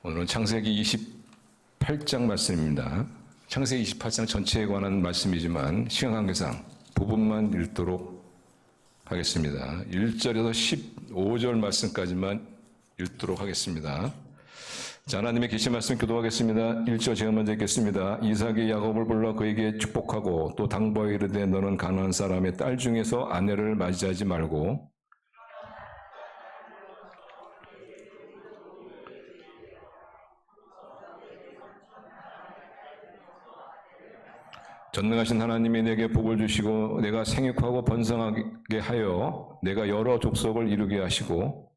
오늘은 창세기 28장 말씀입니다. 창세기 28장 전체에 관한 말씀이지만 시간 관계상 부분만 읽도록 하겠습니다. 1절에서 15절 말씀까지만 읽도록 하겠습니다. 자, 하나님의 계신 말씀 교도하겠습니다. 1절 제가 먼저 읽겠습니다. 이삭이 야곱을 불러 그에게 축복하고 또 당부하여 이르되 너는 가나안 사람의 딸 중에서 아내를 맞이하지 말고 전능하신 하나님이 내게 복을 주시고 내가 생육하고 번성하게 하여 내가 여러 족속을 이루게 하시고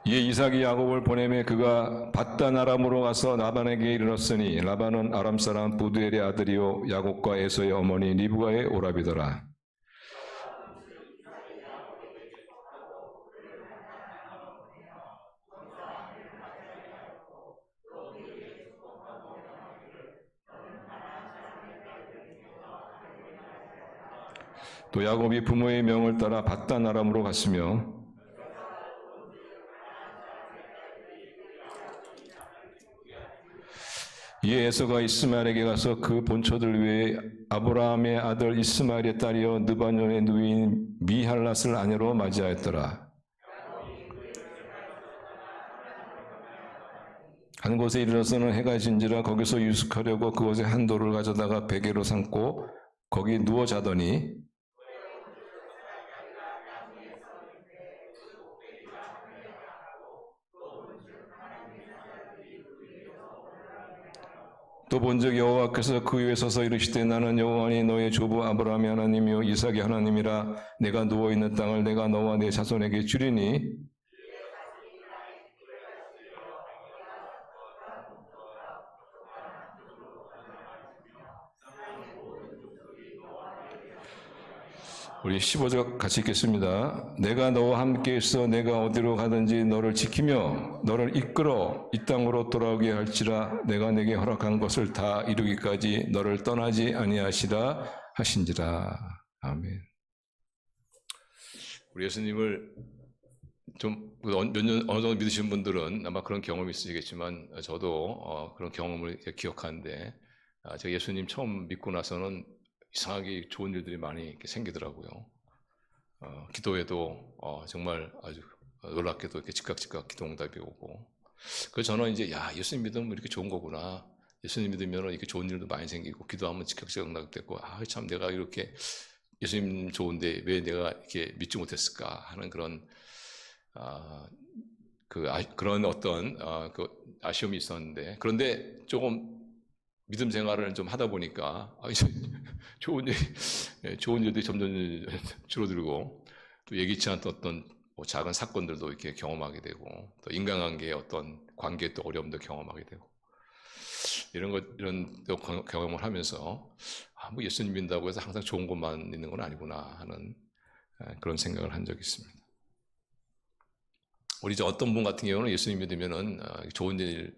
이에 이삭이 야곱을 보내매 그가 밧단 아람으로 가서 라반에게 이르렀으니 라반은 아람 사람 부두엘의 아들이요 야곱과 에서의 어머니 리브가의 오라비더라. 또 야곱이 부모의 명을 따라 밧단 아람으로 갔으며 이에 에서가 이스마엘에게 가서 그 본처들 위에 아브라함의 아들 이스마엘의 딸이여 느바년의 누이인 미할랏을 아내로 맞이하였더라. 한 곳에 이르러서는 해가 진지라 거기서 유숙하려고 그곳에 한 돌을 가져다가 베개로 삼고 거기 누워 자더니 또 본즉 여호와께서 그 위에 서서 이르시되 나는 여호와니 너의 조부 아브라함의 하나님이요 이삭의 하나님이라. 내가 누워있는 땅을 내가 너와 내 자손에게 주리니 우리 15절 같이 읽겠습니다. 내가 너와 함께 있어 내가 어디로 가든지 너를 지키며 너를 이끌어 이 땅으로 돌아오게 할지라. 내가 내게 허락한 것을 다 이루기까지 너를 떠나지 아니하시라 하신지라. 아멘. 우리 예수님을 좀 몇 년 어느 정도 믿으신 분들은 아마 그런 경험이 있으시겠지만 저도 그런 경험을 기억하는데 제가 예수님 처음 믿고 나서는 이상하게 좋은 일들이 많이 이렇게 생기더라고요. 기도에도 정말 아주 놀랍게도 이렇게 즉각 기도 응답이 오고. 그래서 저는 이제 예수님 믿으면 이렇게 좋은 거구나. 예수님 믿으면 이렇게 좋은 일도 많이 생기고 기도하면 즉각 응답되고 참 내가 이렇게 예수님 좋은데 왜 내가 이렇게 믿지 못했을까 하는 그런 그런 어떤 그 아쉬움이 있었는데, 그런데 조금 믿음 생활을 좀 하다 보니까 이제 좋은 일들이 점점 줄어들고 또 예기치 않던 어떤 작은 사건들도 이렇게 경험하게 되고 또 인간관계의 어떤 관계의 또 어려움도 경험하게 되고 이런 경험을 하면서 뭐 예수님 믿는다고 해서 항상 좋은 것만 있는 건 아니구나 하는 그런 생각을 한 적이 있습니다. 우리 이제 어떤 분 같은 경우는 예수님 믿으면은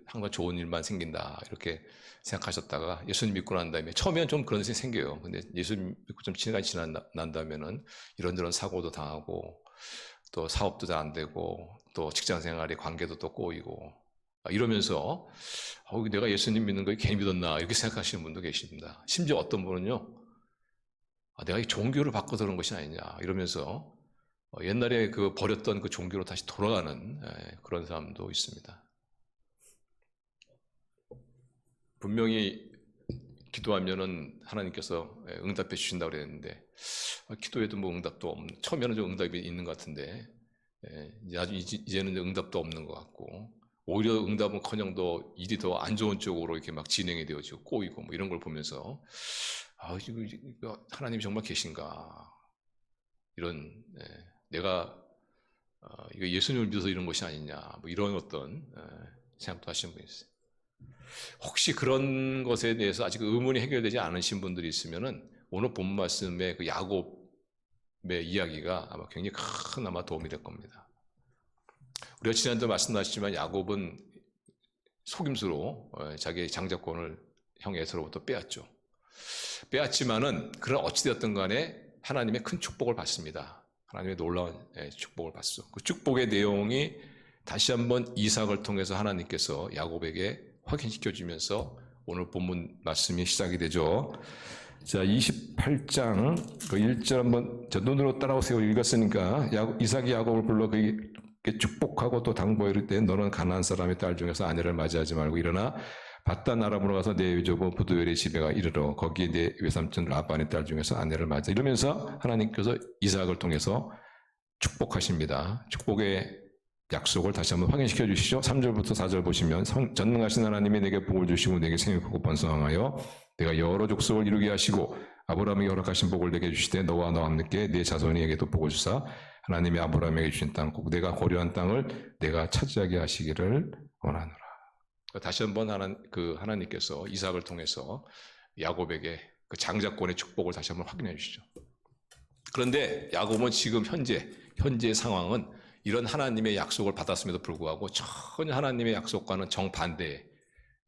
항상 좋은 일만 생긴다 이렇게 생각하셨다가 예수님 믿고 난 다음에 처음에는 좀 그런 생각이 생겨요. 근데 예수님 믿고 좀 시간이 지난다면은 이런저런 사고도 당하고 또 사업도 잘 안 되고 또 직장 생활의 관계도 또 꼬이고 이러면서 내가 예수님 믿는 거 괜히 믿었나 이렇게 생각하시는 분도 계십니다. 심지어 어떤 분은요, 내가 이 종교를 바꿔서 그런 것이 아니냐 이러면서 옛날에 그 버렸던 그 종교로 다시 돌아가는 그런 사람도 있습니다. 분명히 기도하면은 하나님께서 응답해 주신다고 그랬는데 기도해도 뭐 응답도 없는, 처음에는 좀 응답이 있는 것 같은데 이제는 응답도 없는 것 같고 오히려 응답은커녕 더 일이 더 안 좋은 쪽으로 이렇게 막 진행이 되어지고 꼬이고 뭐 이런 걸 보면서 하나님이 정말 계신가 이런 내가 이거 예수님을 믿어서 이런 것이 아니냐 뭐 이런 어떤 생각도 하시는 분이 있어요. 혹시 그런 것에 대해서 아직 의문이 해결되지 않으신 분들이 있으면은 오늘 본 말씀의 그 야곱의 이야기가 아마 굉장히 큰 아마 도움이 될 겁니다. 우리가 지난주에 말씀하셨지만 야곱은 속임수로 자기의 장자권을 형 에서로부터 빼앗죠. 빼앗지만은 그런 어찌되었든 간에 하나님의 큰 축복을 받습니다. 하나님의 놀라운 축복을 받죠. 그 축복의 내용이 다시 한번 이삭을 통해서 하나님께서 야곱에게 확인시켜 주면서 오늘 본문 말씀이 시작이 되죠. 자, 28장 그 1절 한번 저 눈으로 따라오세요. 읽었으니까 이삭이 야곱을 불러 그에게 축복하고 또 당부하여 이르되 너는 가나안 사람의 딸 중에서 아내를 맞이하지 말고 일어나 바단 아람으로 가서 내 외조부 부두엘의 집에가 이르러 거기에 내 외삼촌 라반의 딸 중에서 아내를 맞아. 이러면서 하나님께서 이삭을 통해서 축복하십니다. 축복의 약속을 다시 한번 확인시켜 주시죠. 3절부터 4절 보시면 전능하신 하나님이 내게 복을 주시고 내게 생육하고 번성하여 내가 여러 족속을 이루게 하시고 아브라함에게 허락하신 복을 내게 주시되 너와 너와 함께 내 자손에게도 복을 주사 하나님이 아브라함에게 주신 땅 곧 내가 고려한 땅을 내가 차지하게 하시기를 원하노라. 다시 한번 하나님께서 이삭을 통해서 야곱에게 그 장자권의 축복을 다시 한번 확인해 주시죠. 그런데 야곱은 지금 현재의 상황은 이런 하나님의 약속을 받았음에도 불구하고 전혀 하나님의 약속과는 정반대의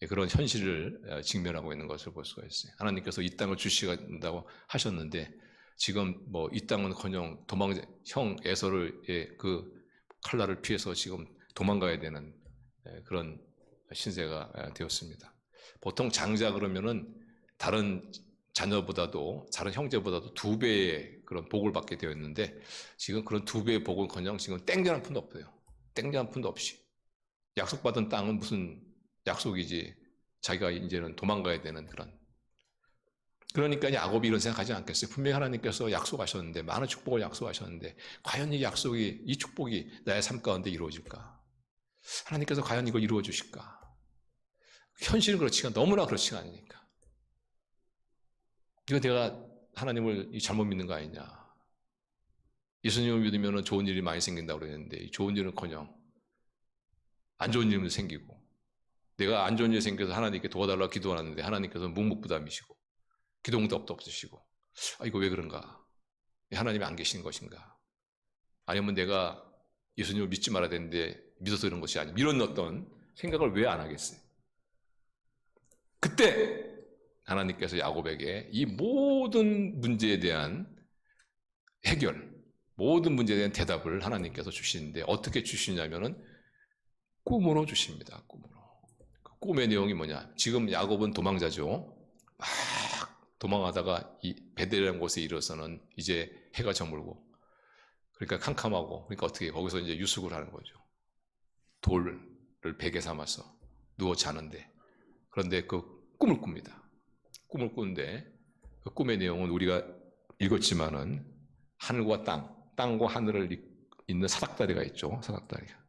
그런 현실을 직면하고 있는 것을 볼 수가 있어요. 하나님께서 이 땅을 주시겠다고 하셨는데 지금 뭐 이 땅은커녕 형 에서의 그 칼날을 피해서 지금 도망가야 되는 그런 신세가 되었습니다. 보통 장자 그러면은 다른 자녀보다도 다른 형제보다도 2배의 그런 복을 받게 되었는데 지금 그런 2배의 복은커녕 지금 땡전 한 푼도 없어요. 땡전 한 푼도 없이 약속받은 땅은 무슨 약속이지 자기가 이제는 도망가야 되는 그러니까 야곱이 이런 생각하지 않겠어요. 분명히 하나님께서 약속하셨는데 많은 축복을 약속하셨는데 과연 이 축복이 나의 삶 가운데 이루어질까? 하나님께서 과연 이걸 이루어 주실까? 현실은 너무나 그렇지가 않으니까. 이거 내가 하나님을 잘못 믿는 거 아니냐. 예수님을 믿으면 좋은 일이 많이 생긴다고 그랬는데 좋은 일은커녕 안 좋은 일도 생기고 내가 안 좋은 일이 생겨서 하나님께 도와달라고 기도하는데 하나님께서 묵묵부담이시고 기도응답도 없으시고 이거 왜 그런가? 하나님이 안 계신 것인가? 아니면 내가 예수님을 믿지 말아야 되는데 믿어서 그런 것이 아니고 이런 어떤 생각을 왜 안 하겠어요? 그때 하나님께서 야곱에게 이 모든 문제에 대한 해결, 모든 문제에 대한 대답을 하나님께서 주시는데 어떻게 주시냐면은 꿈으로 주십니다. 꿈으로. 그 꿈의 내용이 뭐냐? 지금 야곱은 도망자죠. 막 도망하다가 이 베델이라는 곳에 이르러서는 이제 해가 저물고 그러니까 캄캄하고 그러니까 어떻게 거기서 이제 유숙을 하는 거죠. 돌을 베개 삼아서 누워 자는데 그런데 그 꿈을 꿉니다. 꿈을 꾸는데 그 꿈의 내용은 우리가 읽었지만은 하늘과 땅과 하늘을 잇는 사닥다리가 있죠. 사닥다리가.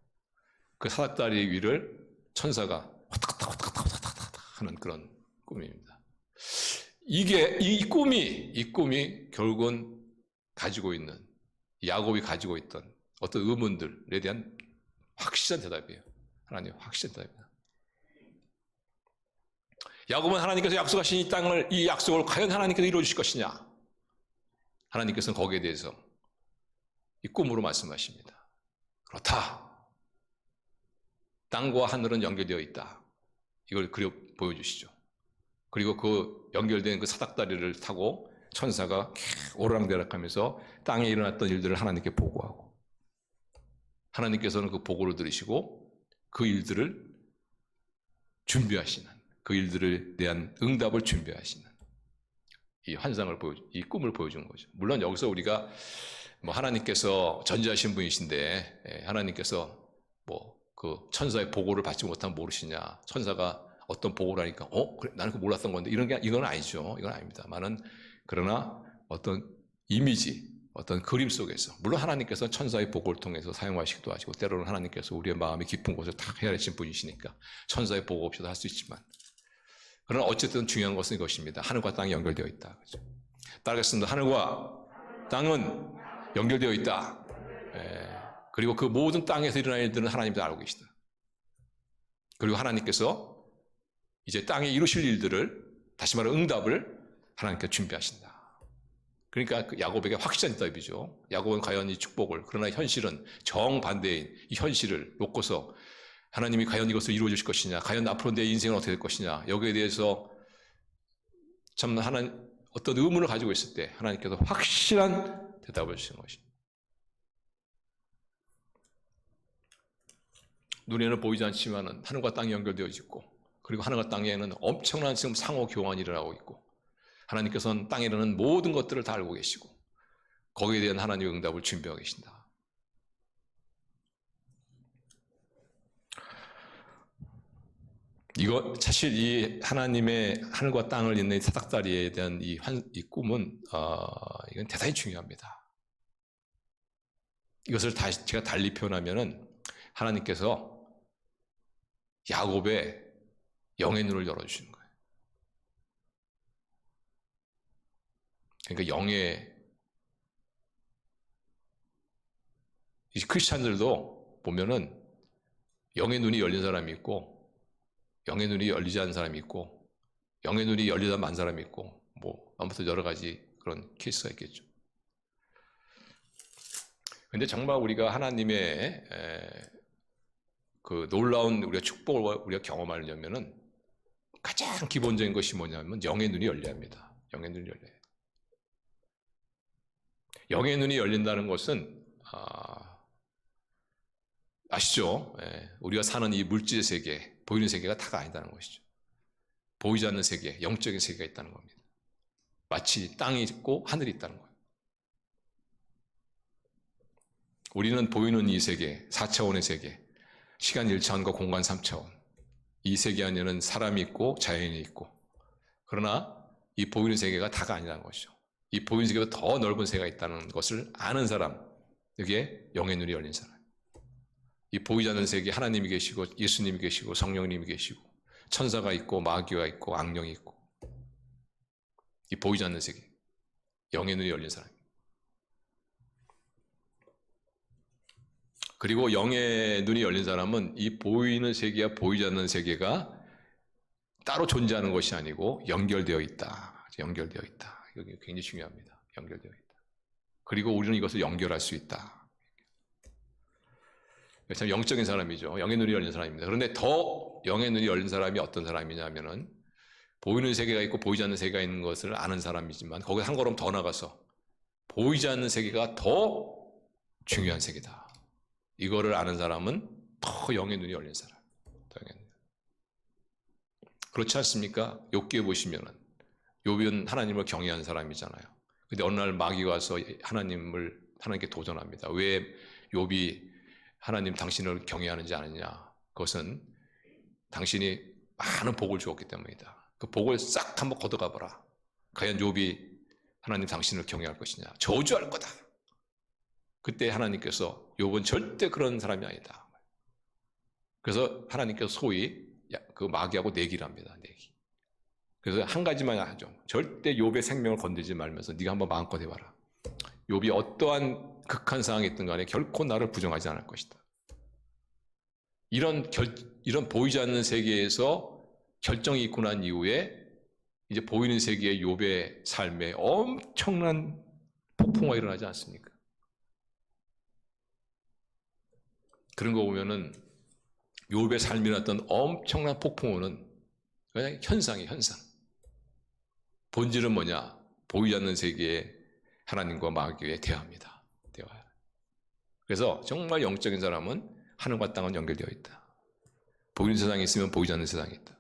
그 사닥다리 위를 천사가 화닥닥 하는 그런 꿈입니다. 이 꿈이 결국은 가지고 있는 야곱이 가지고 있던 어떤 의문들에 대한 확실한 대답이에요. 하나님 확실한 대답입니다. 야곱은 하나님께서 약속하신 이 약속을 과연 하나님께서 이루어 주실 것이냐? 하나님께서는 거기에 대해서 이 꿈으로 말씀하십니다. 그렇다. 땅과 하늘은 연결되어 있다. 이걸 그려 보여주시죠. 그리고 그 연결된 그 사닥다리를 타고 천사가 오르락내락하면서 땅에 일어났던 일들을 하나님께 보고하고 하나님께서는 그 보고를 들으시고 그 일들을 준비하시는 그 일들에 대한 응답을 준비하시는 이 환상을 이 꿈을 보여준 거죠. 물론 여기서 우리가 뭐 하나님께서 전지하신 분이신데 하나님께서 뭐 그 천사의 보고를 받지 못하면 모르시냐? 천사가 어떤 보고를 하니까 그래, 나는 그거 몰랐던 건데 이건 아니죠. 이건 아닙니다만은 그러나 어떤 이미지, 어떤 그림 속에서 물론 하나님께서 천사의 보고를 통해서 사용하시기도 하시고 때로는 하나님께서 우리의 마음이 깊은 곳을 다 헤아리신 분이시니까 천사의 보고 없이도 할 수 있지만 그러나 어쨌든 중요한 것은 이것입니다. 하늘과 땅이 연결되어 있다. 그렇죠? 따르겠습니다. 하늘과 땅은 연결되어 있다. 그리고 그 모든 땅에서 일어날 일들은 하나님이 다 알고 계시다. 그리고 하나님께서 이제 땅에 이루실 일들을 다시 말해 응답을 하나님께서 준비하신다. 그러니까 그 야곱에게 확실한 대답이죠. 야곱은 과연 이 축복을 그러나 현실은 정반대인 이 현실을 놓고서 하나님이 과연 이것을 이루어 주실 것이냐 과연 앞으로 내 인생은 어떻게 될 것이냐 여기에 대해서 참 어떤 의문을 가지고 있을 때 하나님께서 확실한 대답을 주시는 것입니다. 눈에는 보이지 않지만은 하늘과 땅이 연결되어 있고, 그리고 하늘과 땅에는 엄청난 지금 상호 교환이 일어나고 있고, 하나님께서는 땅에 일어나는 모든 것들을 다 알고 계시고, 거기에 대한 하나님의 응답을 준비하고 계신다. 이거 사실 이 하나님의 하늘과 땅을 잇는 사닥다리에 대한 이 꿈은 이건 대단히 중요합니다. 이것을 제가 달리 표현하면은 하나님께서 야곱의 영의 눈을 열어주시는 거예요. 그러니까 이 크리스찬들도 보면은 영의 눈이 열린 사람이 있고, 영의 눈이 열리지 않은 사람이 있고, 영의 눈이 열리다 만 사람이 있고, 뭐 아무튼 여러 가지 그런 케이스가 있겠죠. 근데 정말 우리가 하나님의 그 놀라운 우리가 축복을 우리가 경험하려면은 가장 기본적인 것이 뭐냐면 영의 눈이 열려야 합니다. 영의 눈이 열려야 해요. 영의 눈이 열린다는 것은 아시죠? 우리가 사는 이 물질의 세계, 보이는 세계가 다가 아니다는 것이죠. 보이지 않는 세계, 영적인 세계가 있다는 겁니다. 마치 땅이 있고 하늘이 있다는 거예요. 우리는 보이는 이 세계, 4차원의 세계, 시간 1차원과 공간 3차원, 이 세계 안에는 사람이 있고 자연이 있고, 그러나 이 보이는 세계가 다가 아니라는 것이죠. 이 보이는 세계보다 더 넓은 세계가 있다는 것을 아는 사람, 여기에 영의 눈이 열린 사람. 이 보이지 않는 세계에 하나님이 계시고 예수님이 계시고 성령님이 계시고 천사가 있고 마귀가 있고 악령이 있고, 이 보이지 않는 세계, 영의 눈이 열린 사람. 그리고 영의 눈이 열린 사람은 이 보이는 세계와 보이지 않는 세계가 따로 존재하는 것이 아니고 연결되어 있다. 연결되어 있다. 이게 굉장히 중요합니다. 연결되어 있다. 그리고 우리는 이것을 연결할 수 있다. 참 영적인 사람이죠. 영의 눈이 열린 사람입니다. 그런데 더 영의 눈이 열린 사람이 어떤 사람이냐면은 보이는 세계가 있고 보이지 않는 세계가 있는 것을 아는 사람이지만, 거기서 한 걸음 더 나가서 보이지 않는 세계가 더 중요한 세계다. 이거를 아는 사람은 더 영의 눈이 열린 사람. 그렇지 않습니까? 욥기에 보시면은 욥은 하나님을 경외한 사람이잖아요. 근데 어느 날 마귀가 와서 하나님께 도전합니다. 왜 욥이 하나님 당신을 경외하는지 아느냐? 그것은 당신이 많은 복을 주었기 때문이다. 그 복을 싹 한번 걷어가봐라. 과연 욥이 하나님 당신을 경외할 것이냐? 저주할 거다. 그때 하나님께서 욥은 절대 그런 사람이 아니다. 그래서 하나님께서 소위 그 마귀하고 내기를 합니다. 내기. 그래서 한 가지만 하죠. 절대 욥의 생명을 건들지 말면서 네가 한번 마음껏 해봐라. 욥이 어떠한 극한 상황에 있든 간에 결코 나를 부정하지 않을 것이다. 이런 보이지 않는 세계에서 결정이 있고 난 이후에 이제 보이는 세계의 욥의 삶에 엄청난 폭풍우가 일어나지 않습니까? 그런 거 보면은 욥의 삶이 났던 엄청난 폭풍우는 그냥 현상이에요, 현상. 본질은 뭐냐? 보이지 않는 세계에 하나님과 마귀에 대화합니다. 대화. 그래서 정말 영적인 사람은 하늘과 땅은 연결되어 있다. 보이는 세상에 있으면 보이지 않는 세상이 있다.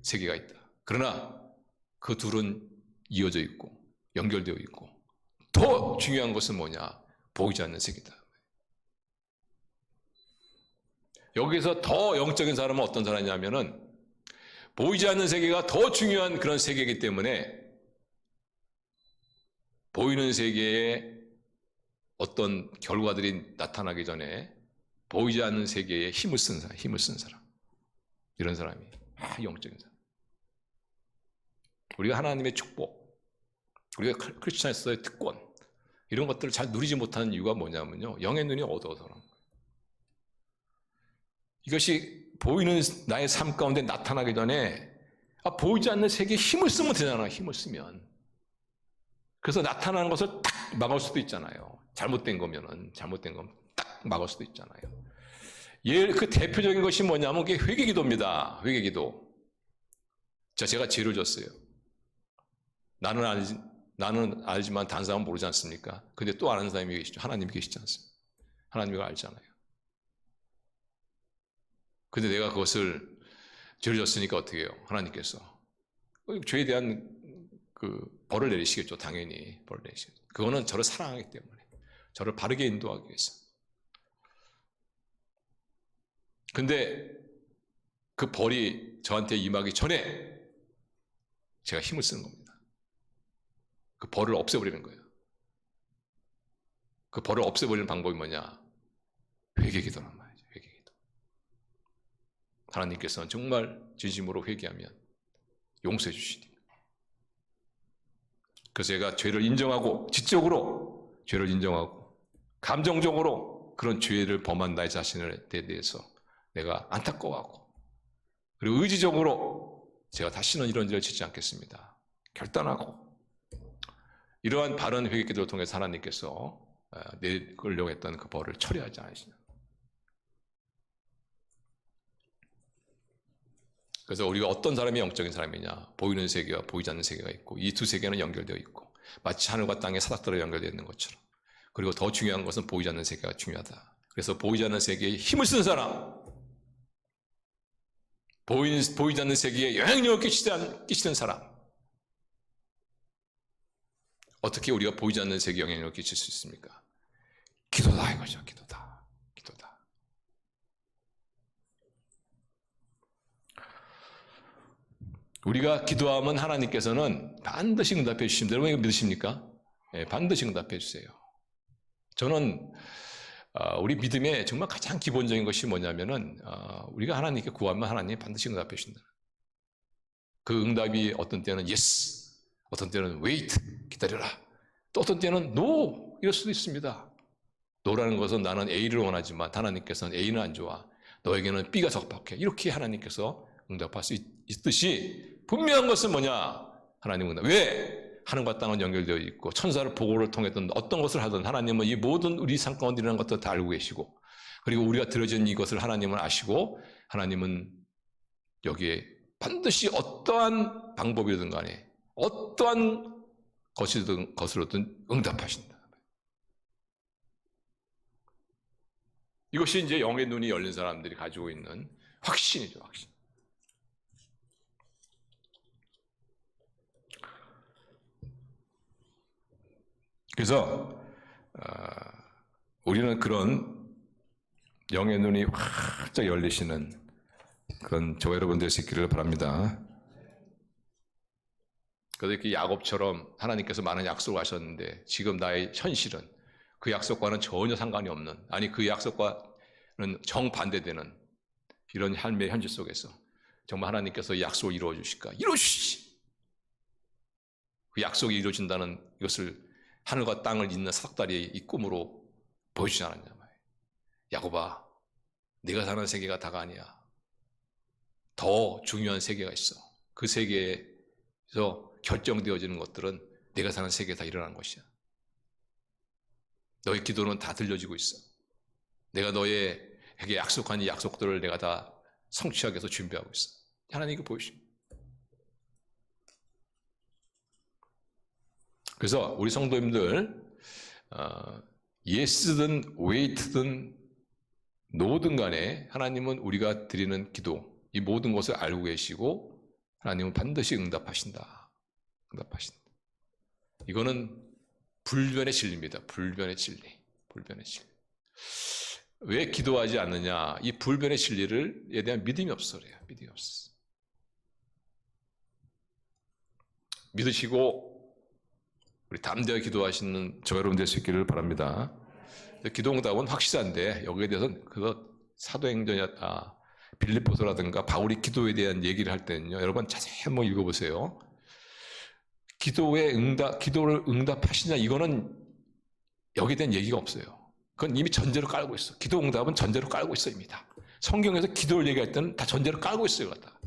세계가 있다. 그러나 그 둘은 이어져 있고 연결되어 있고, 더 중요한 것은 뭐냐? 보이지 않는 세계다. 여기서 더 영적인 사람은 어떤 사람이냐면은 보이지 않는 세계가 더 중요한 그런 세계이기 때문에 보이는 세계에 어떤 결과들이 나타나기 전에 보이지 않는 세계에 힘을 쓴 사람, 이런 사람이 영적인 사람. 우리가 하나님의 축복, 우리가 크리스천에서의 특권, 이런 것들을 잘 누리지 못하는 이유가 뭐냐면요, 영의 눈이 어두워서 그런 거예요. 이것이 보이는 나의 삶 가운데 나타나기 전에 보이지 않는 세계에 힘을 쓰면 되잖아요. 힘을 쓰면. 그래서 나타나는 것을 딱 막을 수도 있잖아요. 잘못된 거면 딱 막을 수도 있잖아요. 그 대표적인 것이 뭐냐면 그게 회개기도입니다. 회개기도. 제가 죄를 졌어요. 나는 알지만 다른 사람은 모르지 않습니까? 근데 또 아는 사람이 계시죠. 하나님이 계시지 않습니까? 하나님이 알잖아요. 근데 내가 그것을 죄를 졌으니까 어떻게 해요? 하나님께서 죄에 대한 그 벌을 내리시겠죠. 당연히 벌을 내리시겠죠. 그거는 저를 사랑하기 때문에, 저를 바르게 인도하기 위해서. 근데 그 벌이 저한테 임하기 전에 제가 힘을 쓰는 겁니다. 그 벌을 없애버리는 거예요. 그 벌을 없애버리는 방법이 뭐냐? 회개기도란 말이죠. 회개기도. 하나님께서는 정말 진심으로 회개하면 용서해 주시니. 그래서 제가 죄를 인정하고, 지적으로 죄를 인정하고, 감정적으로 그런 죄를 범한 나의 자신에 대해서 내가 안타까워하고, 그리고 의지적으로 제가 다시는 이런 일을 짓지 않겠습니다. 결단하고, 이러한 바른 회개기도를 통해서 하나님께서 내리려고 했던 그 벌을 처리하지 않으시냐. 그래서 우리가 어떤 사람이 영적인 사람이냐, 보이는 세계와 보이지 않는 세계가 있고, 이 두 세계는 연결되어 있고, 마치 하늘과 땅의 사닥들어 연결되어 있는 것처럼. 그리고 더 중요한 것은 보이지 않는 세계가 중요하다. 그래서 보이지 않는 세계에 힘을 쓰는 사람, 보이지 않는 세계에 영향력을 끼치는 사람, 어떻게 우리가 보이지 않는 세계에 영향력을 끼칠 수 있습니까? 기도다 이거죠. 기도다. 기도다. 우리가 기도하면 하나님께서는 반드시 응답해 주십니다. 여러분 이거 믿으십니까? 네, 반드시 응답해 주세요. 저는 우리 믿음의 정말 가장 기본적인 것이 뭐냐면은 우리가 하나님께 구하면 하나님이 반드시 응답해 주신다. 그 응답이 어떤 때는 yes, 어떤 때는 wait, 기다려라. 또 어떤 때는 no, 이럴 수도 있습니다. no라는 것은 나는 A를 원하지만 하나님께서는 A는 안 좋아. 너에게는 B가 적합해. 이렇게 하나님께서 응답할 수 있듯이 분명한 것은 뭐냐? 하나님 응답. 왜? 하늘과 땅은 연결되어 있고 천사를 보고를 통했던 어떤 것을 하든 하나님은 이 모든 우리 삶 가운데 일어나는 것들을 다 알고 계시고, 그리고 우리가 들어진 이것을 하나님은 아시고, 하나님은 여기에 반드시 어떠한 방법이든 간에 어떠한 것으로든 응답하신다. 이것이 이제 영의 눈이 열린 사람들이 가지고 있는 확신이죠. 확신. 그래서 우리는 그런 영의 눈이 활짝 열리시는 그런 저와 여러분 될 수 있기를 바랍니다. 그래서 이렇게 야곱처럼 하나님께서 많은 약속을 하셨는데 지금 나의 현실은 그 약속과는 전혀 상관이 없는, 아니 그 약속과는 정반대되는 이런 삶의 현실 속에서 정말 하나님께서 이 약속을 이루어 주실까? 이루어 주시지. 그 약속이 이루어진다는 이것을 하늘과 땅을 잇는 사닥다리의 이 꿈으로 보여주지 않았냐 말이에요. 야곱아, 네가 사는 세계가 다가 아니야. 더 중요한 세계가 있어. 그 세계에서 결정되어지는 것들은 네가 사는 세계에 다 일어나는 것이야. 너의 기도는 다 들려지고 있어. 내가 너에게 약속한 이 약속들을 내가 다 성취하기 위해서 준비하고 있어. 하나님 이거 보여주십니다. 그래서 우리 성도님들 yes든 wait든 no든 간에 하나님은 우리가 드리는 기도, 이 모든 것을 알고 계시고 하나님은 반드시 응답하신다. 응답하신다. 이거는 불변의 진리입니다. 불변의 진리. 불변의 진리. 왜 기도하지 않느냐? 이 불변의 진리에 대한 믿음이 없어 그래요. 믿음이 없어. 믿으시고 우리 담대하게 기도하시는 저 여러분 될 수 있기를 바랍니다. 기도 응답은 확실한데 여기에 대해서는 그거 사도행전 빌립보서라든가 바울이 기도에 대한 얘기를 할 때는요, 여러분 자세히 한번 읽어보세요. 기도를 응답하시냐, 이거는 여기에 대한 얘기가 없어요. 그건 이미 전제로 깔고 있어. 기도 응답은 전제로 깔고 있어 이미 다. 성경에서 기도를 얘기할 때는 다 전제로 깔고 있어요. 다.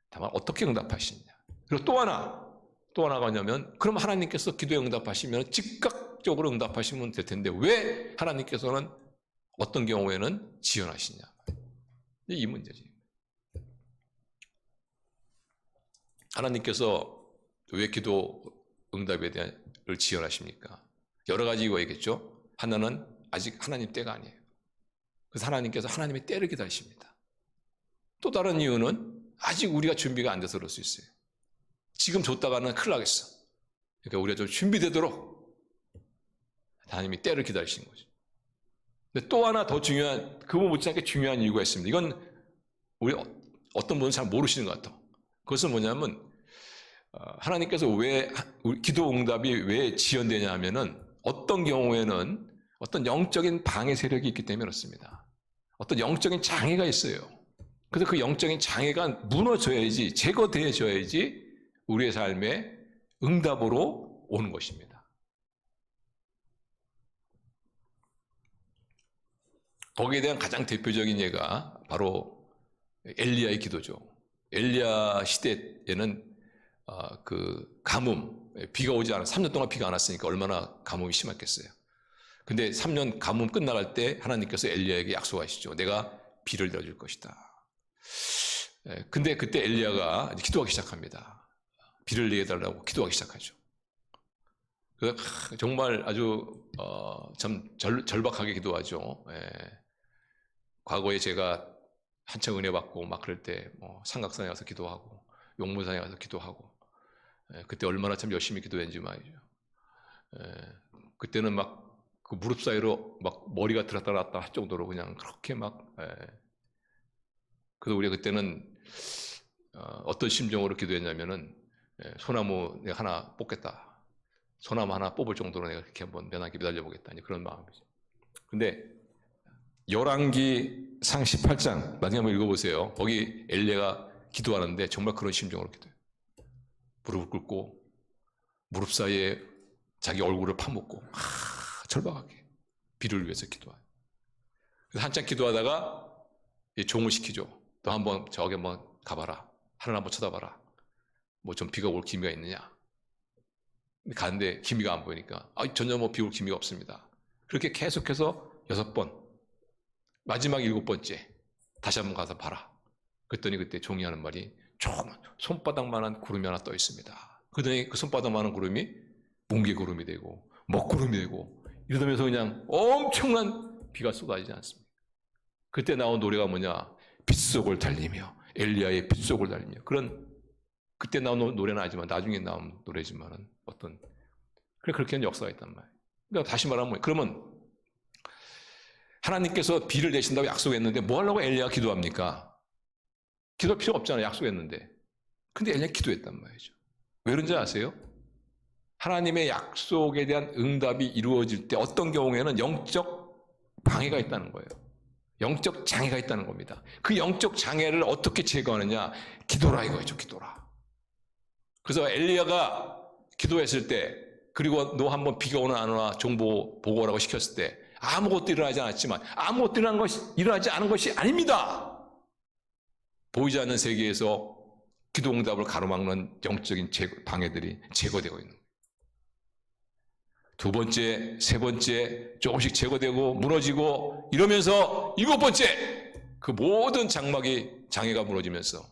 다만 어떻게 응답하시느냐. 그리고 또 하나가 뭐냐면, 그럼 하나님께서 기도에 응답하시면 즉각적으로 응답하시면 될 텐데 왜 하나님께서는 어떤 경우에는 지연하시냐. 이 문제지. 하나님께서 왜 기도 응답에 대한 을 지연하십니까? 여러 가지 이유가 있겠죠. 하나는 아직 하나님 때가 아니에요. 그래서 하나님께서 하나님의 때를 기다리십니다. 또 다른 이유는 아직 우리가 준비가 안 돼서 그럴 수 있어요. 지금 줬다가는 큰일 나겠어. 그러니까 우리가 좀 준비되도록 하나님이 때를 기다리시는 거죠. 근데 또 하나 더 중요한, 그거 못지않게 중요한 이유가 있습니다. 이건 우리 어떤 분은 잘 모르시는 것 같아요. 그것은 뭐냐면 하나님께서 왜 기도 응답이 왜 지연되냐 하면은 어떤 경우에는 어떤 영적인 방해 세력이 있기 때문에 그렇습니다. 어떤 영적인 장애가 있어요. 그래서 그 영적인 장애가 무너져야지, 제거되어져야지 우리의 삶에 응답으로 오는 것입니다. 거기에 대한 가장 대표적인 예가 바로 엘리야의 기도죠. 엘리야 시대에는 그 가뭄, 비가 오지 않아 3년 동안 비가 안 왔으니까 얼마나 가뭄이 심했겠어요. 근데 3년 가뭄 끝나갈 때 하나님께서 엘리야에게 약속하시죠. 내가 비를 내려줄 것이다. 근데 그때 엘리야가 기도하기 시작합니다. 비를 내려달라고 기도하기 시작하죠. 정말 아주 참 절박하게 기도하죠. 과거에 제가 한창 은혜 받고 막 그럴 때 뭐 삼각산에 가서 기도하고 용문산에 가서 기도하고 그때 얼마나 참 열심히 기도했는지 말이죠. 그때는 막 그 무릎 사이로 막 머리가 들었다 놨다 할 정도로 그냥 그렇게 막 그래서 우리가 그때는 어떤 심정으로 기도했냐면은 소나무 내가 하나 뽑겠다. 소나무 하나 뽑을 정도로 내가 그렇게 한번 면하게 매달려보겠다. 그런 마음이죠. 근데 열왕기 상 18장 나중에 한번 읽어보세요. 거기 엘리야가 기도하는데 정말 그런 심정으로 기도해요. 무릎을 꿇고 무릎 사이에 자기 얼굴을 파묻고 절박하게 비를 위해서 기도해요. 그래서 한참 기도하다가 종을 시키죠. 너 한번 저기 한번 가봐라. 하늘 한번 쳐다봐라. 뭐 좀 비가 올 기미가 있느냐. 가는데 기미가 안 보이니까 전혀 뭐 비 올 기미가 없습니다. 그렇게 계속해서 6번, 마지막 7번째 다시 한번 가서 봐라. 그랬더니 그때 종이 하는 말이 조그만 손바닥만한 구름이 하나 떠 있습니다. 그러더니 그 손바닥만한 구름이 뭉게구름이 되고 먹구름이 되고 이러면서 그냥 엄청난 비가 쏟아지지 않습니까? 그때 나온 노래가 뭐냐? 빗속을 달리며 엘리야의 빗속을 달리며 그런 그때 나온 노래는 아니지만 나중에 나온 노래지만은 어떤 그렇게 하는 역사가 있단 말이에요. 그러니까 다시 말하면 뭐예요? 그러면 하나님께서 비를 내신다고 약속했는데 뭐 하려고 엘리야가 기도합니까? 기도할 필요 없잖아요. 약속했는데. 근데 엘리야가 기도했단 말이죠. 왜 그런지 아세요? 하나님의 약속에 대한 응답이 이루어질 때 어떤 경우에는 영적 방해가 있다는 거예요. 영적 장애가 있다는 겁니다. 그 영적 장애를 어떻게 제거하느냐? 기도라 이거죠. 기도라. 그래서 엘리야가 기도했을 때 그리고 너 한번 비가 오나 안 오나 정보 보고라고 시켰을 때 아무것도 일어나지 않았지만 아무것도 일어나지 않은 것이 아닙니다. 보이지 않는 세계에서 기도 응답을 가로막는 영적인 방해들이 제거되고 있는 거예요. 두 번째, 세 번째 조금씩 제거되고 무너지고 이러면서 7번째 그 모든 장애가 무너지면서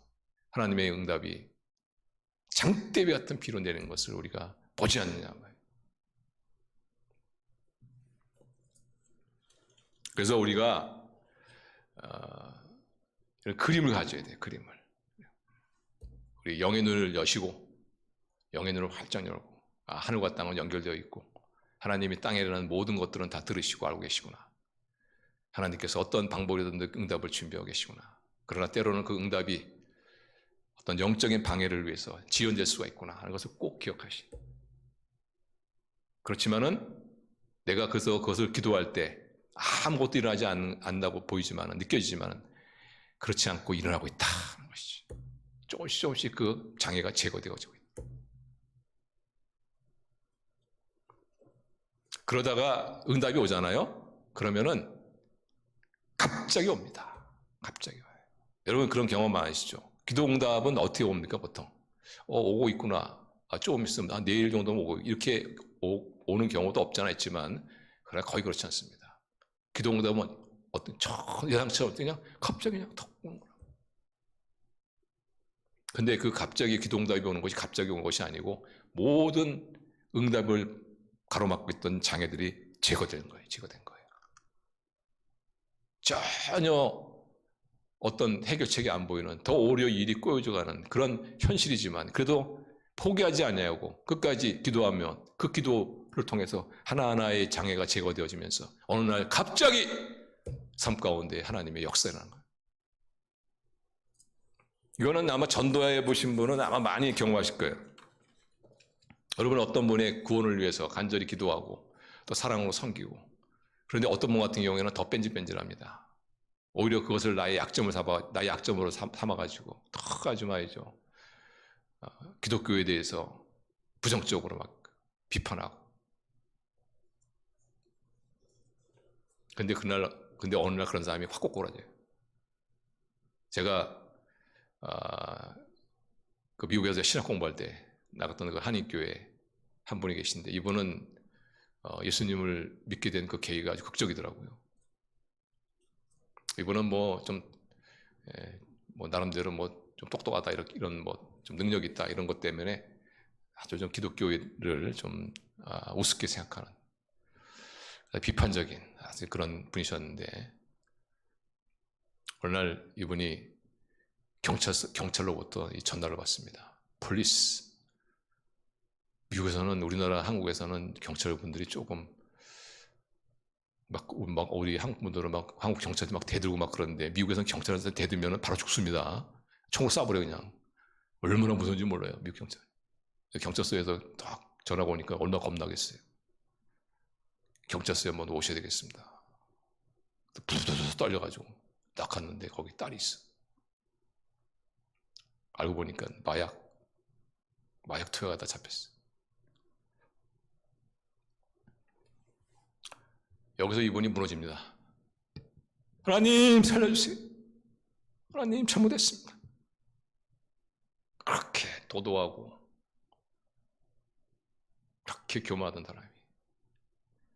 하나님의 응답이 장대비 같은 비로 내리는 것을 우리가 보지 않느냐 말이에요. 그래서 우리가 그림을 가져야 돼요. 그림을. 우리 영의 눈을 여시고 영의 눈을 활짝 열고 하늘과 땅은 연결되어 있고 하나님이 땅에 일어나는 모든 것들은 다 들으시고 알고 계시구나. 하나님께서 어떤 방법이든 응답을 준비하고 계시구나. 그러나 때로는 그 응답이 어떤 영적인 방해를 위해서 지연될 수가 있구나 하는 것을 꼭 기억하시. 그렇지만은 내가 그것을 기도할 때 아무것도 일어나지 않는다고 보이지만은 느껴지지만은 그렇지 않고 일어나고 있다 하는 것이지. 조금씩 그 장애가 제거되고 있다. 그러다가 응답이 오잖아요. 그러면은 갑자기 옵니다. 갑자기 와요. 여러분 그런 경험 많으시죠? 기도 응답은 어떻게 옵니까 보통? 오고 있구나. 조금 있으면 내일 정도면 오고 이렇게 오는 경우도 없잖아 있지만 그러나 거의 그렇지 않습니다. 기도 응답은 어떤 예상치 않을 때 그냥 갑자기 그냥 턱 오는 거라. 근데 그 갑자기 기도 응답이 오는 것이 갑자기 오는 것이 아니고 모든 응답을 가로막고 있던 장애들이 제거된 거예요. 제거된 거예요. 전혀 어떤 해결책이 안 보이는, 더 오히려 일이 꼬여져가는 그런 현실이지만 그래도 포기하지 아니하고 끝까지 기도하면 그 기도를 통해서 하나하나의 장애가 제거되어지면서 어느 날 갑자기 삶 가운데 하나님의 역사가 나는 거예요. 이거는 아마 전도해 보신 분은 아마 많이 경험하실 거예요. 여러분 어떤 분의 구원을 위해서 간절히 기도하고 또 사랑으로 섬기고, 그런데 어떤 분 같은 경우에는 더 뺀질뺀질합니다. 오히려 그것을 나의 약점으로 삼아가지고 더 아주 말이죠, 기독교에 대해서 부정적으로 막 비판하고. 근데 어느 날 그런 사람이 확 꼬꾸라져요. 제가 그 미국에서 신학 공부할 때 나갔던 그 한인교회 한 분이 계신데, 이분은 예수님을 믿게 된 그 계기가 아주 극적이더라고요. 이분은 뭐 나름대로 좀 똑똑하다, 이런 좀 능력이 있다, 이런 것 때문에 아주 좀 기독교를 좀 우습게 생각하는 비판적인 아주 그런 분이셨는데, 어느 날 이분이 경찰로부터 이 전화를 받습니다. 폴리스. 미국에서는, 우리나라 한국에서는 경찰분들이 조금 막 우리 한국 분들은 막 한국 경찰들 막 대들고 막 그러는데, 미국에서는 경찰한테 대들면 바로 죽습니다. 총을 쏴버려 그냥. 얼마나 무서운지 몰라요, 미국 경찰. 경찰서에서 딱 전화가 오니까 얼마나 겁나겠어요. 경찰서에 한번 오셔야 되겠습니다. 부두두두 떨려가지고 딱 갔는데 거기 딸이 있어. 알고 보니까 마약 투여하다 잡혔어. 여기서 이분이 무너집니다. 하나님 살려주세요. 하나님 잘못했습니다. 그렇게 도도하고 그렇게 교만하던 사람이.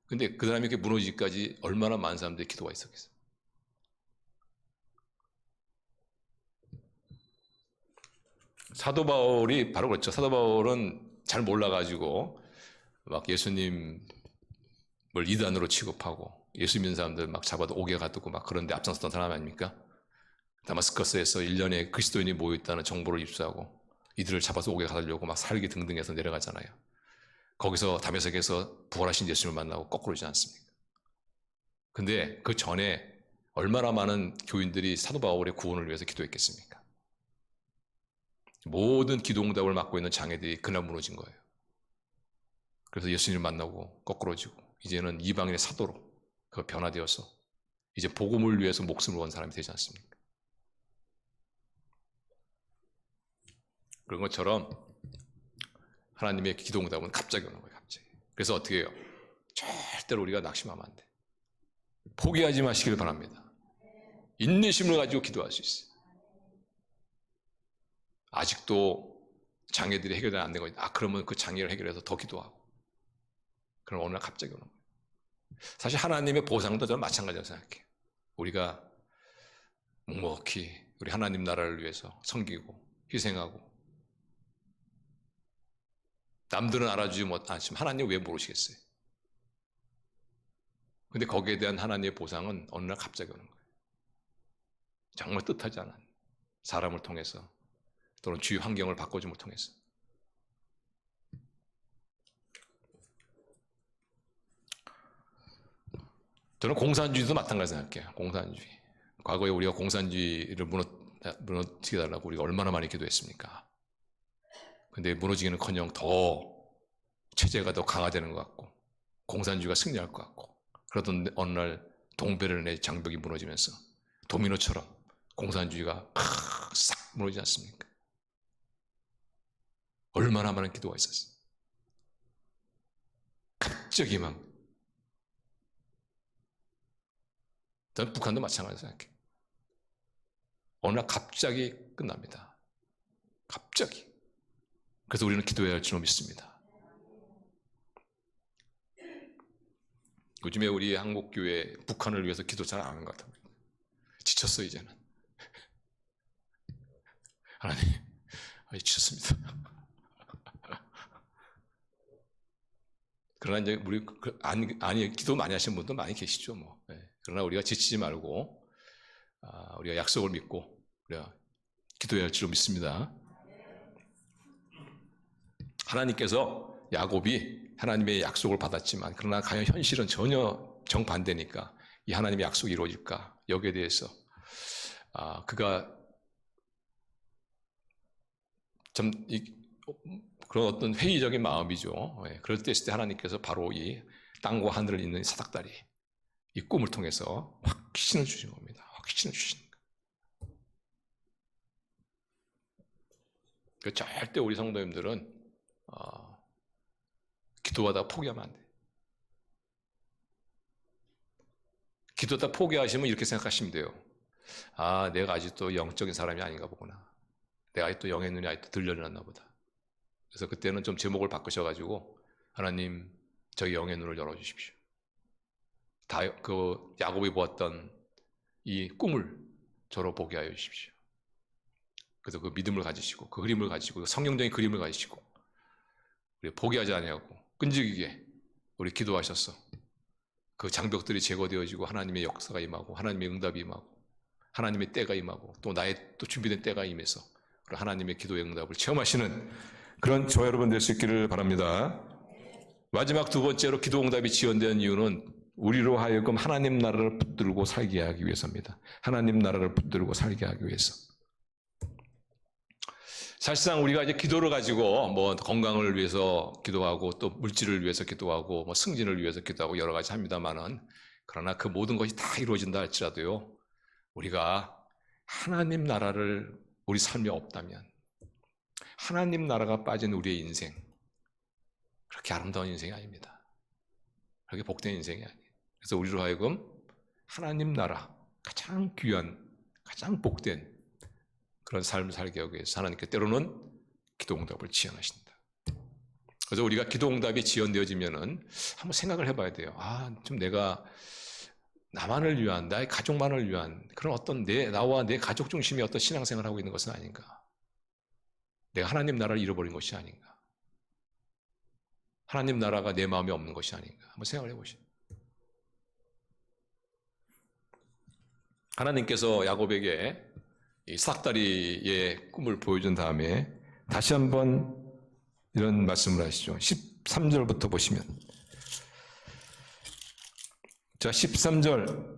근데 그 사람이 이렇게 무너지기까지 얼마나 많은 사람들의 기도가 있었겠어요. 사도 바울이 바로 그렇죠. 사도 바울은 잘 몰라가지고 막 예수님을 이단으로 취급하고 예수 믿는 사람들 막 잡아도 옥에 가두고 막 그런데 앞장섰던 사람 아닙니까? 다마스커스에서 1년에 그리스도인이 모여있다는 정보를 입수하고 이들을 잡아서 옥에 가두려고 막 살기 등등해서 내려가잖아요. 거기서 다메섹에서 부활하신 예수님을 만나고 거꾸로지 않습니까? 근데 그 전에 얼마나 많은 교인들이 사도 바울의 구원을 위해서 기도했겠습니까? 모든 기도 응답을 맡고 있는 장애들이 그날 무너진 거예요. 그래서 예수님을 만나고 거꾸로지고 이제는 이방인의 사도로 그 변화되어서 이제 복음을 위해서 목숨을 건 사람이 되지 않습니까? 그런 것처럼 하나님의 기도 응답은 갑자기 오는 거예요. 갑자기. 그래서 어떻게 해요? 절대로 우리가 낙심하면 안 돼. 포기하지 마시길 바랍니다. 인내심을 가지고 기도할 수 있어요. 아직도 장애들이 해결이 안 된 거 있다. 그러면 그 장애를 해결해서 더 기도하고. 그럼 어느 날 갑자기 오는 거예요. 사실 하나님의 보상도 저는 마찬가지라고 생각해요. 우리가 묵묵히 우리 하나님 나라를 위해서 섬기고 희생하고, 남들은 알아주지 못하지만 하나님 왜 모르시겠어요? 근데 거기에 대한 하나님의 보상은 어느 날 갑자기 오는 거예요. 정말 뜻하지 않은 사람을 통해서 또는 주위 환경을 바꿔줌을 통해서. 저는 공산주의도 마찬가지 생각해요. 공산주의. 과거에 우리가 공산주의를 무너지게 달라고 우리가 얼마나 많이 기도했습니까? 근데 무너지기는커녕 더 체제가 더 강화되는 것 같고 공산주의가 승리할 것 같고, 그러던 어느 날 동베를린의 장벽이 무너지면서 도미노처럼 공산주의가 싹 무너지지 않습니까? 얼마나 많은 기도가 있었어요. 갑자기 막. 저는 북한도 마찬가지로 생각해요. 어느 날 갑자기 끝납니다. 갑자기. 그래서 우리는 기도해야 할 줄로 믿습니다. 요즘에 우리 한국교회 북한을 위해서 기도 잘 안 하는 것 같아요. 지쳤어요 이제는. 하나님 지쳤습니다. 그러나 이제 우리 아니 기도 많이 하시는 분도 많이 계시죠, 뭐. 예. 그러나 우리가 지치지 말고 우리가 약속을 믿고 우리가 기도해야 할 줄로 믿습니다. 하나님께서 야곱이 하나님의 약속을 받았지만 그러나 과연 현실은 전혀 정반대니까 이 하나님의 약속이 이루어질까? 여기에 대해서 그가 좀 그런 어떤 회의적인 마음이죠. 그럴 때 있을 때 하나님께서 바로 이 땅과 하늘을 잇는 사닥다리 이 꿈을 통해서 확신을 주신 겁니다. 확신을 주신 거예요. 절대 우리 성도님들은 기도하다가 포기하면 안 돼요. 기도하다 포기하시면 이렇게 생각하시면 돼요. 내가 아직도 영적인 사람이 아닌가 보구나. 내가 아직도 영의 눈이 아직도 들려놨나 보다. 그래서 그때는 좀 제목을 바꾸셔가지고 하나님 저희 영의 눈을 열어주십시오. 그 야곱이 보았던 이 꿈을 저로 보게 하여 주십시오. 그래서 그 믿음을 가지시고 그 그림을 가지시고 그 성경적인 그림을 가지시고 우리 포기하지 않냐고 끈질기게 우리 기도하셨어. 그 장벽들이 제거되어지고 하나님의 역사가 임하고 하나님의 응답이 임하고 하나님의 때가 임하고 또 나의 또 준비된 때가 임해서 하나님의 기도의 응답을 체험하시는 그런 저와 여러분 될 수 있기를 바랍니다. 마지막 두 번째로 기도 응답이 지연되는 이유는 우리로 하여금 하나님 나라를 붙들고 살게 하기 위해서입니다. 하나님 나라를 붙들고 살게 하기 위해서. 사실상 우리가 이제 기도를 가지고 뭐 건강을 위해서 기도하고 또 물질을 위해서 기도하고 뭐 승진을 위해서 기도하고 여러 가지 합니다만은 그러나 그 모든 것이 다 이루어진다 할지라도요 우리가 하나님 나라를 우리 삶에 없다면 하나님 나라가 빠진 우리의 인생 그렇게 아름다운 인생이 아닙니다. 그렇게 복된 인생이 아니에요. 그래서 우리로 하여금 하나님 나라 가장 귀한 가장 복된 그런 삶을 살게 하기 위해서 하나님께 때로는 기도응답을 지연하신다. 그래서 우리가 기도응답이 지연되어지면은 한번 생각을 해봐야 돼요. 좀 내가 나만을 위한 나의 가족만을 위한 그런 어떤 나와 내 가족 중심의 어떤 신앙생활을 하고 있는 것은 아닌가? 내가 하나님 나라를 잃어버린 것이 아닌가? 하나님 나라가 내 마음에 없는 것이 아닌가? 한번 생각을 해보시죠. 하나님께서 야곱에게 이 사닥다리의 꿈을 보여준 다음에 다시 한번 이런 말씀을 하시죠. 13절부터 보시면 자 13절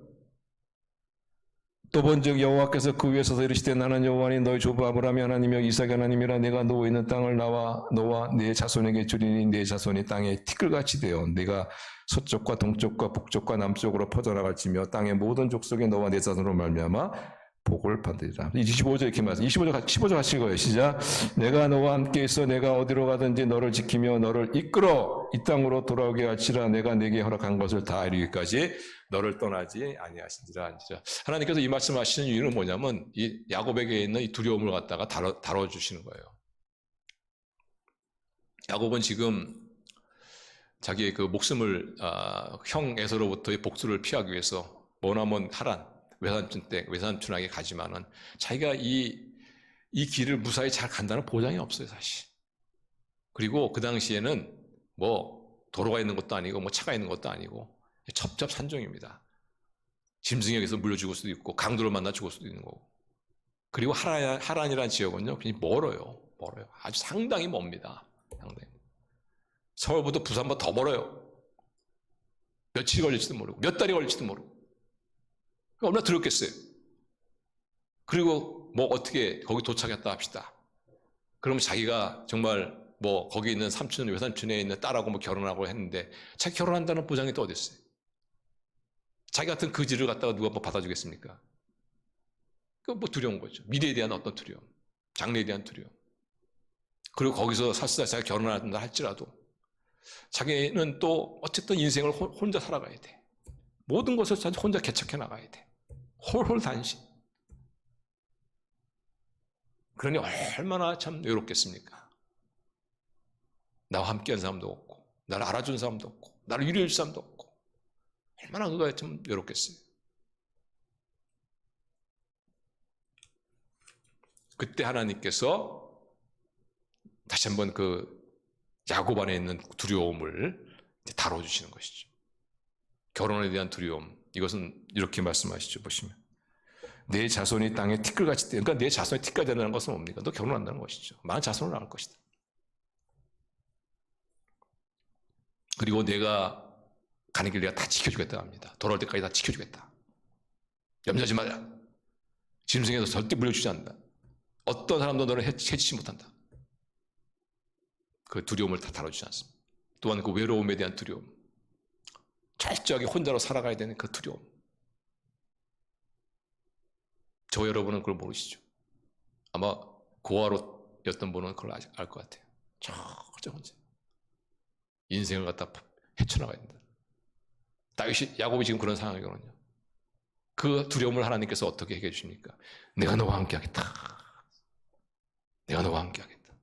또 본즉 여호와께서 그 위에 서서 이르시되 나는 여호와니 너희 조부 아브라함의 하나님이여 이삭의 하나님이라 내가 누워 있는 땅을 너와 네 자손에게 주리니 네 자손이 땅에 티끌같이 되어 내가 서쪽과 동쪽과 북쪽과 남쪽으로 퍼져나갈지며 땅의 모든 족속에 너와 네 자손으로 말미암아 복을 받으리라. 25절 이렇게 말씀. 15절 하실 거예요. 시작. 내가 너와 함께 있어 내가 어디로 가든지 너를 지키며 너를 이끌어 이 땅으로 돌아오게 할지라 내가 내게 허락한 것을 다 이루기까지 너를 떠나지 아니하신지라. 하나님께서 이 말씀하시는 이유는 뭐냐면 이 야곱에게 있는 이 두려움을 갖다가 다뤄주시는 거예요. 야곱은 지금 자기의 그 목숨을 형 에서로부터의 복수를 피하기 위해서 머나먼 하란 외삼촌에게 가지만은 자기가 이 길을 무사히 잘 간다는 보장이 없어요, 사실. 그리고 그 당시에는 뭐 도로가 있는 것도 아니고 뭐 차가 있는 것도 아니고 첩첩산중입니다. 짐승에게서 물려 죽을 수도 있고 강도를 만나 죽을 수도 있는 거고. 그리고 하란이라는 지역은요, 굉장히 멀어요. 아주 상당히 멉니다. 상당히. 서울부터 부산보다 더 멀어요. 며칠이 걸릴지도 모르고 몇 달이 걸릴지도 모르고. 얼마나 두렵겠어요. 그리고 뭐 어떻게 거기 도착했다 합시다. 그럼 자기가 정말 뭐 거기 있는 삼촌, 외삼촌에 있는 딸하고 뭐 결혼하고 했는데 자기 결혼한다는 보장이 또 어디 있어요? 자기 같은 그지를 갖다가 누가 뭐 받아주겠습니까? 그 뭐 두려운 거죠. 미래에 대한 어떤 두려움, 장래에 대한 두려움. 그리고 거기서 설사 자기가 결혼한다 할지라도 자기는 또 어쨌든 인생을 혼자 살아가야 돼. 모든 것을 혼자 개척해 나가야 돼. 홀홀단신. 그러니 얼마나 참 외롭겠습니까? 나와 함께한 사람도 없고 나를 알아준 사람도 없고 나를 위로해 줄 사람도 없고 얼마나 그가 참 외롭겠어요. 그때 하나님께서 다시 한번 그 야곱 안에 있는 두려움을 다뤄주시는 것이죠. 결혼에 대한 두려움, 이것은 이렇게 말씀하시죠. 보시면 내 자손이 땅에 티끌같이 그러니까 내 자손이 티끌이 된다는 것은 뭡니까? 너 결혼한다는 것이죠. 많은 자손을 낳을 것이다. 그리고 내가 가는 길 내가 다 지켜주겠다 합니다. 돌아올 때까지 다 지켜주겠다. 염려하지 말라. 짐승에서 절대 물려주지 않는다. 어떤 사람도 너를 해치지 못한다. 그 두려움을 다 다뤄주지 않습니다. 또한 그 외로움에 대한 두려움, 철저하게 혼자로 살아가야 되는 그 두려움. 저 여러분은 그걸 모르시죠. 아마 고아로였던 분은 그걸 알 것 같아요. 철저 혼자 인생을 갖다 헤쳐나가야 된다. 야곱이 지금 그런 상황이거든요. 그 두려움을 하나님께서 어떻게 해결해 주십니까? 내가 너와 함께 하겠다. 내가 너와 함께 하겠다.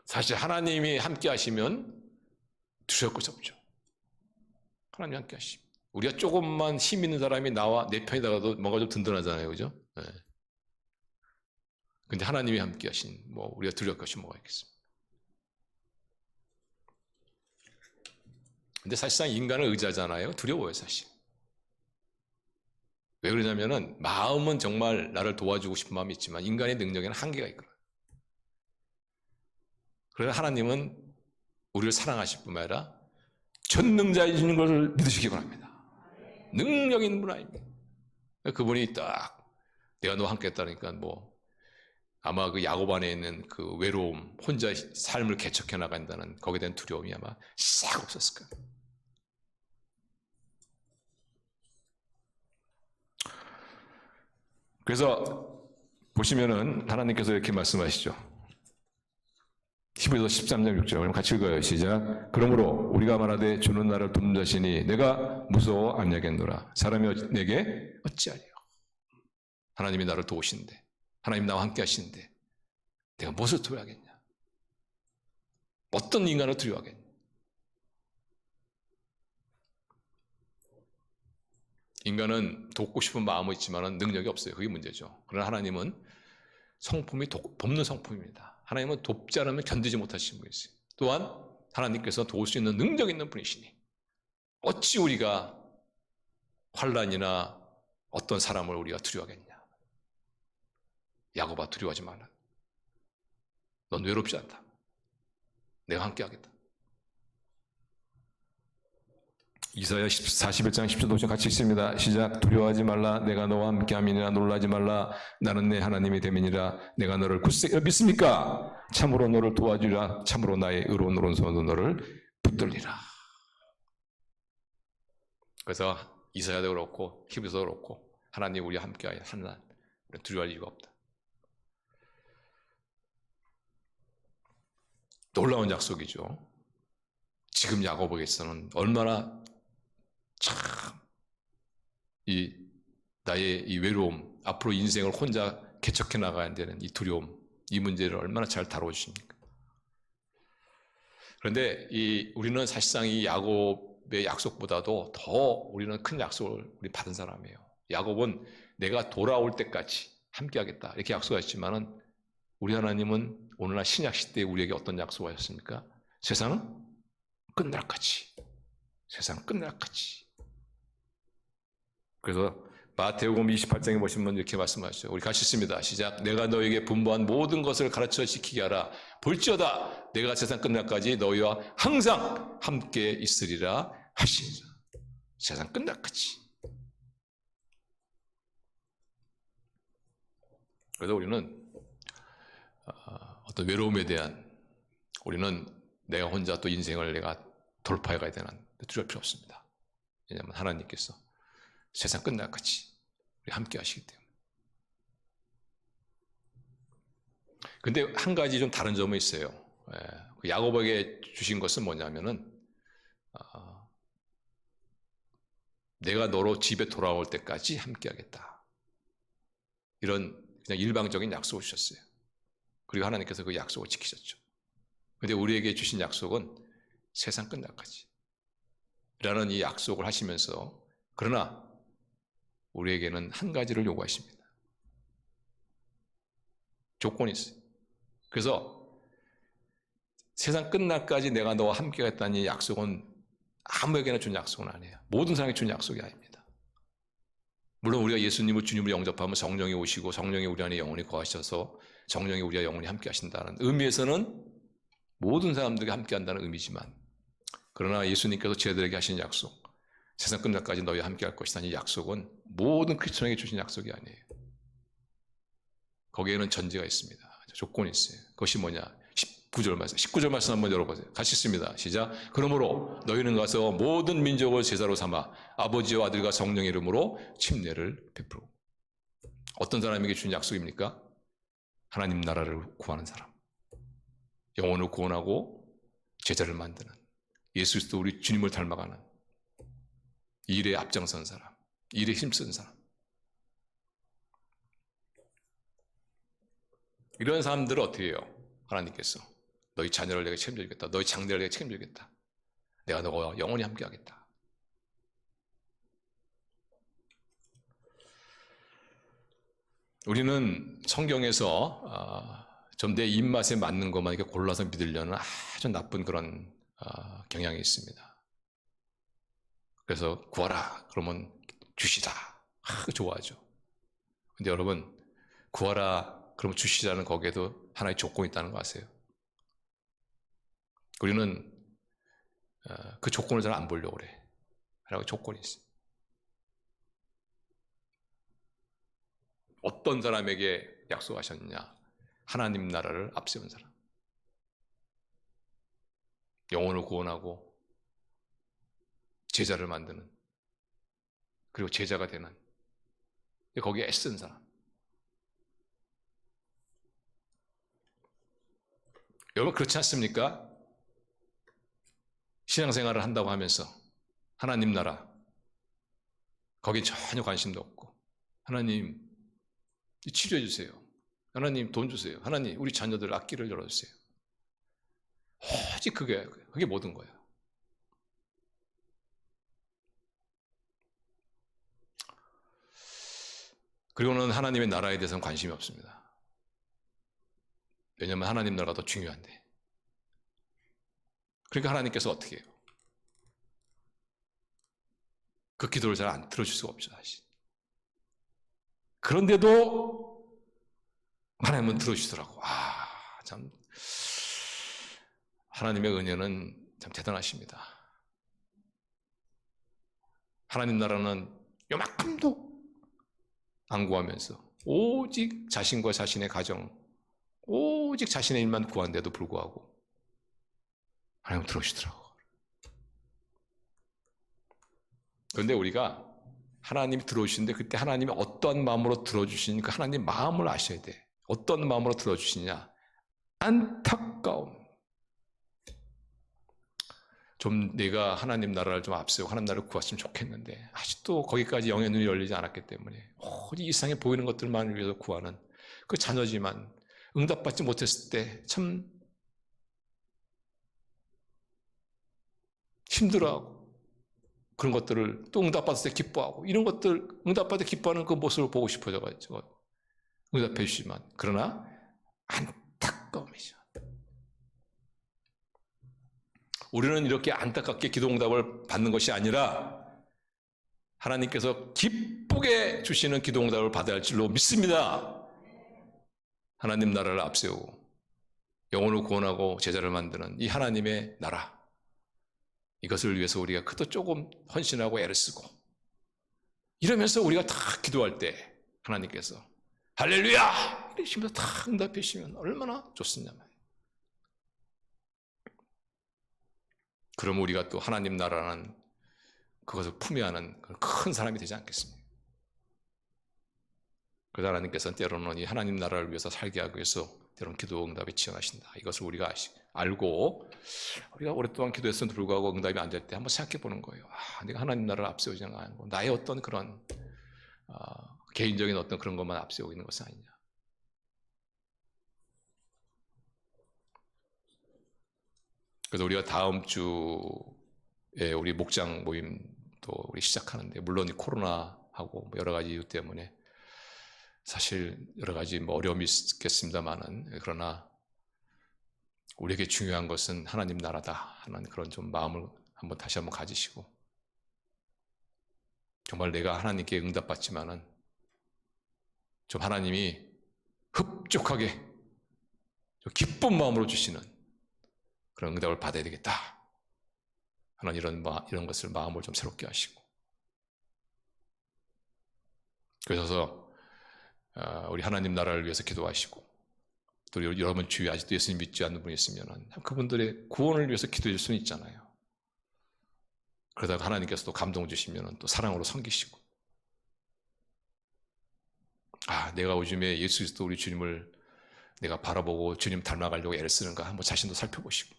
사실 하나님이 함께 하시면 두려울 것이 없죠. 하나님이 함께 하시면. 우리가 조금만 힘 있는 사람이 나와 내 편이다가도 뭔가 좀 든든하잖아요. 그죠? 네. 근데 하나님이 함께 하신, 우리가 두려울 것이 뭐가 있겠습니까? 근데 사실상 인간을 의지하잖아요. 두려워요, 사실. 왜 그러냐면은, 마음은 정말 나를 도와주고 싶은 마음이 있지만, 인간의 능력에는 한계가 있거든요. 그래서 하나님은 우리를 사랑하실 뿐만 아니라, 전능자이신 것을 믿으시기 바랍니다. 능력 있는 분 아닙니다. 그분이 딱, 내가 너와 함께 했다니까, 아마 그 야곱 안에 있는 그 외로움, 혼자 삶을 개척해 나간다는 거기에 대한 두려움이 아마 싹 없었을 거예요. 그래서 보시면은 하나님께서 이렇게 말씀하시죠. 히브리서 13장 6절 같이 읽어요. 시작. 그러므로 우리가 말하되 주는 나를 돕는 자시니 내가 무서워 아니하겠노라. 사람이 내게 어찌하리요. 하나님이 나를 도우시는데, 하나님 나와 함께 하시는데 내가 무엇을 두려워하겠냐? 어떤 인간을 두려워하겠냐? 인간은 돕고 싶은 마음은 있지만 능력이 없어요. 그게 문제죠. 그러나 하나님은 성품이 돕는 성품입니다. 하나님은 돕지 않으면 견디지 못하시는 분이세요. 또한 하나님께서 도울 수 있는 능력 있는 분이시니 어찌 우리가 환난이나 어떤 사람을 우리가 두려워하겠냐? 야곱아, 두려워하지 말라. 넌 외롭지 않다. 내가 함께 하겠다. 이사야 41장 10절 같이 읽습니다. 시작. 두려워하지 말라. 내가 너와 함께함이니라. 놀라지 말라. 나는 내 하나님이 됨이니라. 내가 너를 굳세게 믿습니까? 참으로 너를 도와주리라. 참으로 나의 의로운 오른손으로 너를 붙들리라. 그래서 이사야도 그렇고 히브리서도 그렇고 하나님 우리와 함께하여 한난 두려워할 이유가 없다. 놀라운 약속이죠. 지금 야곱에게서는 얼마나 참 나의 이 외로움, 앞으로 인생을 혼자 개척해 나가야 되는 이 두려움, 이 문제를 얼마나 잘 다뤄주십니까? 그런데 우리는 사실상 이 야곱의 약속보다도 더 우리는 큰 약속을 우리 받은 사람이에요. 야곱은 내가 돌아올 때까지 함께하겠다 이렇게 약속하셨지만은 우리 하나님은 오늘날 신약 시대에 우리에게 어떤 약속을 하셨습니까? 세상은 끝날까지. 세상은 끝날까지. 그래서 마태복음 28장에 보시면 이렇게 말씀하시죠. 우리 같이 읽습니다. 시작. 내가 너에게 분부한 모든 것을 가르쳐 지키게 하라. 볼지어다 내가 세상 끝날까지 너희와 항상 함께 있으리라 하시니라. 세상 끝날까지. 그래서 우리는 어떤 외로움에 대한 우리는 내가 혼자 또 인생을 내가 돌파해 가야 되는 두려울 필요 없습니다. 왜냐하면 하나님께서 세상 끝날까지 우리 함께 하시기 때문에. 근데 한 가지 좀 다른 점은 있어요. 야곱에게 주신 것은 뭐냐면은 내가 너로 집에 돌아올 때까지 함께 하겠다. 이런 그냥 일방적인 약속을 주셨어요. 그리고 하나님께서 그 약속을 지키셨죠. 근데 우리에게 주신 약속은 세상 끝날까지 라는 이 약속을 하시면서 그러나 우리에게는 한 가지를 요구하십니다. 조건이 있어요. 그래서 세상 끝날까지 내가 너와 함께 하겠다는 약속은 아무에게나 준 약속은 아니에요. 모든 사람에게 준 약속이 아닙니다. 물론 우리가 예수님을 주님으로 영접하면 성령이 오시고 성령이 우리 안에 영원히 거하셔서 성령이 우리와 영원히 함께 하신다는 의미에서는 모든 사람들과 함께 한다는 의미지만, 그러나 예수님께서 제자들에게 하신 약속, 세상 끝날까지 너희와 함께 할 것이다, 이 약속은 모든 크리스천에게 주신 약속이 아니에요. 거기에는 전제가 있습니다. 조건이 있어요. 그것이 뭐냐? 19절 말씀 한번 열어보세요. 같이 읽습니다. 시작. 그러므로 너희는 가서 모든 민족을 제자로 삼아 아버지와 아들과 성령의 이름으로 침례를 베풀고. 어떤 사람에게 준 약속입니까? 하나님 나라를 구하는 사람, 영혼을 구원하고 제자를 만드는, 예수 그리스도 우리 주님을 닮아가는 이 일에 앞장선 사람, 이 일에 힘쓴 사람, 이런 사람들을 어떻게 해요? 하나님께서 너희 자녀를 내가 책임져주겠다, 너희 장래를 내가 책임져주겠다, 내가 너와 영원히 함께하겠다. 우리는 성경에서 좀 내 입맛에 맞는 것만 이렇게 골라서 믿으려는 아주 나쁜 그런 경향이 있습니다. 그래서 구하라 그러면 주시다, 좋아하죠. 근데 여러분, 구하라 그러면 주시라는 거기에도 하나의 조건이 있다는 거 아세요? 우리는 그 조건을 잘 안 보려고 그래. 라고 조건이 있어요. 어떤 사람에게 약속하셨느냐? 하나님 나라를 앞세운 사람, 영혼을 구원하고 제자를 만드는, 그리고 제자가 되는, 거기에 애쓴 사람. 여러분 그렇지 않습니까? 신앙생활을 한다고 하면서 하나님 나라, 거기에 전혀 관심도 없고, 하나님 치료해 주세요, 하나님 돈 주세요, 하나님 우리 자녀들 앞길을 열어주세요, 오직 그게 모든 거예요. 그리고는 하나님의 나라에 대해서는 관심이 없습니다. 왜냐하면 하나님 나라가 더 중요한데. 그러니까 하나님께서 어떻게 해요? 그 기도를 잘 안 들어줄 수가 없죠, 사실. 그런데도 하나님은 들어주시더라고. 참 하나님의 은혜는 참 대단하십니다. 하나님 나라는 요만큼도 안 구하면서 오직 자신과 자신의 가정, 오직 자신의 일만 구한데도 불구하고 하나님은 들어주시더라고. 그런데 우리가 하나님이 들어주시는데 그때 하나님이 어떠한 마음으로 들어주시니까 하나님 마음을 아셔야 돼. 어떤 마음으로 들어주시냐? 안타까움. 좀 내가 하나님 나라를 좀 앞세우고 하나님 나라를 구했으면 좋겠는데 아직도 거기까지 영의 눈이 열리지 않았기 때문에 오직 이 세상에 보이는 것들만을 위해서 구하는 그 자녀지만 응답받지 못했을 때 참 힘들어하고, 그런 것들을 또 응답받을 때 기뻐하고, 이런 것들 응답받을 때 기뻐하는 그 모습을 보고 싶어져가지고 응답해 주시지만, 그러나 안타까움이죠. 우리는 이렇게 안타깝게 기도 응답을 받는 것이 아니라 하나님께서 기쁘게 주시는 기도 응답을 받아야 할 줄로 믿습니다. 하나님 나라를 앞세우고 영혼을 구원하고 제자를 만드는 이 하나님의 나라, 이것을 위해서 우리가 그도 조금 헌신하고 애를 쓰고 이러면서 우리가 다 기도할 때 하나님께서 할렐루야! 이러시면서 다 응답해 주시면 얼마나 좋습니다. 그럼 우리가 또 하나님 나라는 그것을 품어야 하는 큰 사람이 되지 않겠습니까? 그래서 하나님께서는 때로는 이 하나님 나라를 위해서 살게 하기 위해서 때로는 기도 응답에 지원하신다. 이것을 우리가 알고 우리가 오랫동안 기도했음에도 불구하고 응답이 안 될 때 한번 생각해 보는 거예요. 내가 하나님 나라를 앞세우지 않고 나의 어떤 그런 개인적인 어떤 그런 것만 앞세우고 있는 것은 아니냐. 그래서 우리가 다음 주에 우리 목장 모임도 우리 시작하는데, 물론 이 코로나하고 여러 가지 이유 때문에 사실 여러 가지 어려움이 있겠습니다만은, 그러나 우리에게 중요한 것은 하나님 나라다 하는 그런 좀 마음을 다시 한번 가지시고, 정말 내가 하나님께 응답받지만은 좀 하나님이 흡족하게 기쁜 마음으로 주시는 그런 응답을 받아야 되겠다 하는 이런 것을 마음을 좀 새롭게 하시고, 그래서 우리 하나님 나라를 위해서 기도하시고, 또 여러분 주위에 아직도 예수님 믿지 않는 분이 있으면 그분들의 구원을 위해서 기도해 줄 수는 있잖아요. 그러다가 하나님께서 또 감동 주시면 또 사랑으로 섬기시고, 내가 요즘에 예수 그리스도 우리 주님을 내가 바라보고 주님 닮아가려고 애를 쓰는가 한번 자신도 살펴보시고,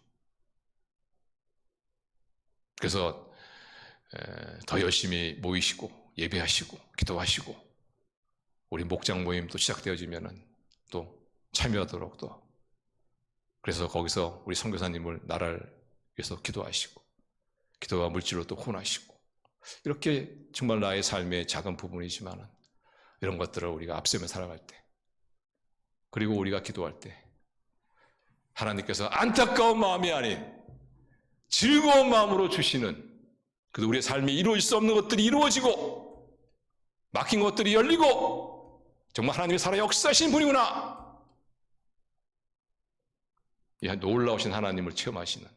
그래서 더 열심히 모이시고 예배하시고 기도하시고, 우리 목장 모임도 시작되어지면 또 참여하도록, 또 그래서 거기서 우리 선교사님을 나라를 위해서 기도하시고, 기도와 물질로 또 혼하시고, 이렇게 정말 나의 삶의 작은 부분이지만 이런 것들을 우리가 앞세우며 살아갈 때, 그리고 우리가 기도할 때 하나님께서 안타까운 마음이 아닌 즐거운 마음으로 주시는, 그래서 우리의 삶이 이루어질 수 없는 것들이 이루어지고 막힌 것들이 열리고, 정말 하나님이 살아 역사하신 분이구나, 이 놀라우신 하나님을 체험하시는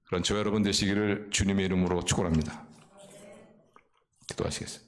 그런 저와 여러분 되시기를 주님의 이름으로 축원합니다. 기도하시겠습니다.